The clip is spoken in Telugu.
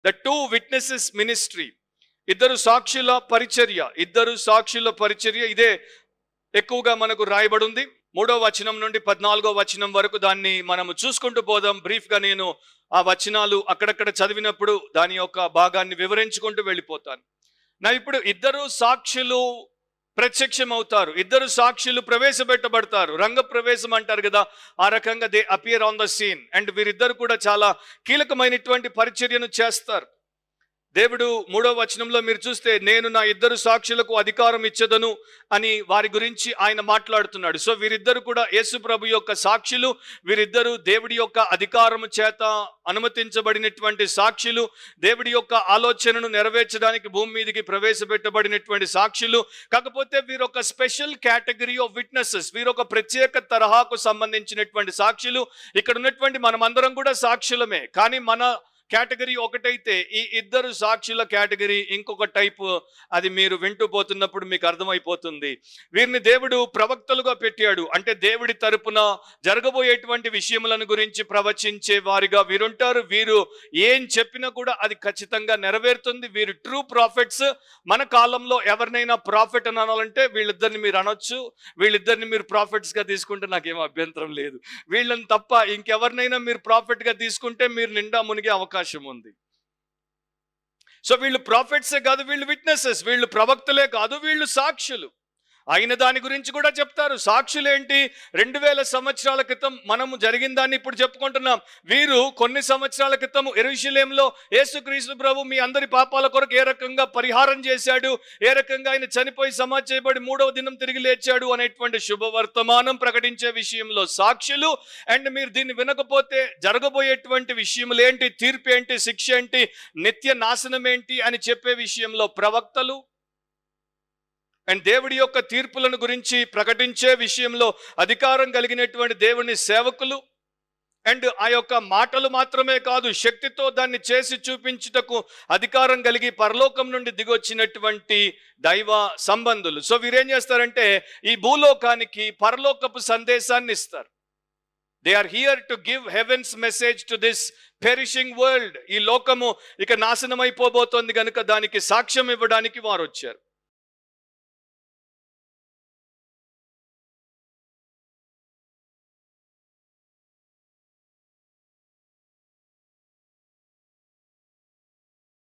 ద 2 witnesses మినిస్ట్రీ, ఇద్దరు సాక్షుల పరిచర్య ఇదే ఎక్కువగా మనకు రాయబడి ఉంది. 3వ వచనం నుండి 14వ వచనం వరకు దాన్ని మనము చూసుకుంటూ పోదాం. బ్రీఫ్గా నేను ఆ వచనాలు అక్కడక్కడ చదివినప్పుడు దాని యొక్క భాగాన్ని వివరించుకుంటూ వెళ్ళిపోతాను. ఇప్పుడు ఇద్దరు సాక్షులు ప్రత్యక్షమవుతారు, ఇద్దరు సాక్షులు ప్రవేశపెట్టబడతారు. రంగ ప్రవేశం అంటారు కదా, ఆ రకంగా they appear on the scene. And వీరిద్దరు కూడా చాలా కీలకమైనటువంటి పరిచర్యను చేస్తారు. దేవుడు 3వ వచనంలో మీరు చూస్తే, నేను నా ఇద్దరు సాక్షులకు అధికారం ఇచ్చదను అని వారి గురించి ఆయన మాట్లాడుతున్నాడు. సో వీరిద్దరు కూడా యేసు ప్రభు యొక్క సాక్షులు, వీరిద్దరు దేవుడి యొక్క అధికారము చేత అనుమతించబడినటువంటి సాక్షులు, దేవుడి యొక్క ఆలోచనను నెరవేర్చడానికి భూమి మీదకి ప్రవేశపెట్టబడినటువంటి సాక్షులు. కాకపోతే వీరొక స్పెషల్ కేటగిరీ ఆఫ్ విట్నెసెస్, వీరొక ప్రత్యేక తరహాకు సంబంధించినటువంటి సాక్షులు. ఇక్కడ ఉన్నటువంటి మనమందరం కూడా సాక్షులమే, కానీ మన కేటగిరీ ఒకటైతే ఈ ఇద్దరు సాక్షుల కేటగిరీ ఇంకొక టైపు. అది మీరు వింటూ పోతున్నప్పుడు మీకు అర్థమైపోతుంది. వీరిని దేవుడు ప్రవక్తలుగా పెట్టాడు. అంటే దేవుడి తరపున జరగబోయేటువంటి విషయములను గురించి ప్రవచించే వారిగా వీరుంటారు. వీరు ఏం చెప్పినా కూడా అది ఖచ్చితంగా నెరవేరుతుంది. వీరు ట్రూ ప్రాఫిట్స్. మన కాలంలో ఎవరినైనా ప్రాఫిట్ అని అనాలంటే వీళ్ళిద్దరిని మీరు అనొచ్చు. వీళ్ళిద్దరిని మీరు ప్రాఫిట్స్గా తీసుకుంటే నాకేం అభ్యంతరం లేదు. వీళ్ళని తప్ప ఇంకెవరినైనా మీరు ప్రాఫిట్గా తీసుకుంటే మీరు నిండా మునిగే అవకాశం ఉంది. సో వీళ్ళు ప్రాఫిట్సే కాదు, వీళ్ళు విట్నెసెస్, వీళ్ళు ప్రవక్తలే కాదు, వీళ్ళు సాక్షులు. అయిన దాని గురించి కూడా చెప్తారు. సాక్షులేంటి? 2000 సంవత్సరాల క్రితం మనము జరిగిన దాన్ని ఇప్పుడు చెప్పుకుంటున్నాం. వీరు కొన్ని సంవత్సరాల క్రితం యెరూషలేములో యేసుక్రీస్తు ప్రభు మీ అందరి పాపాల కొరకు ఏ రకంగా పరిహారం చేశాడు, ఏ రకంగా ఆయన చనిపోయి సమాధి చేయబడి 3వ దినం తిరిగి లేచాడు అనేటువంటి శుభవర్తమానం ప్రకటించే విషయంలో సాక్షులు. అండ్ మీరు దీన్ని వినకపోతే జరగబోయేటువంటి విషయములు ఏంటి, తీర్పు ఏంటి, శిక్ష ఏంటి, నిత్య నాశనం ఏంటి అని చెప్పే విషయంలో ప్రవక్తలు. అండ్ దేవుడి యొక్క తీర్పులను గురించి ప్రకటించే విషయంలో అధికారం కలిగినటువంటి దేవుని సేవకులు. అండ్ ఆ యొక్క మాటలు మాత్రమే కాదు, శక్తితో దాన్ని చేసి చూపించుటకు అధికారం కలిగి పరలోకం నుండి దిగొచ్చినటువంటి దైవ సంబంధులు. సో వీరేం చేస్తారంటే ఈ భూలోకానికి పరలోకపు సందేశాన్ని ఇస్తారు. They are here to give heavens message to this perishing world. ఈ లోకము ఇక నాశనం అయిపోబోతోంది కనుక దానికి సాక్ష్యం ఇవ్వడానికి వారు వచ్చారు.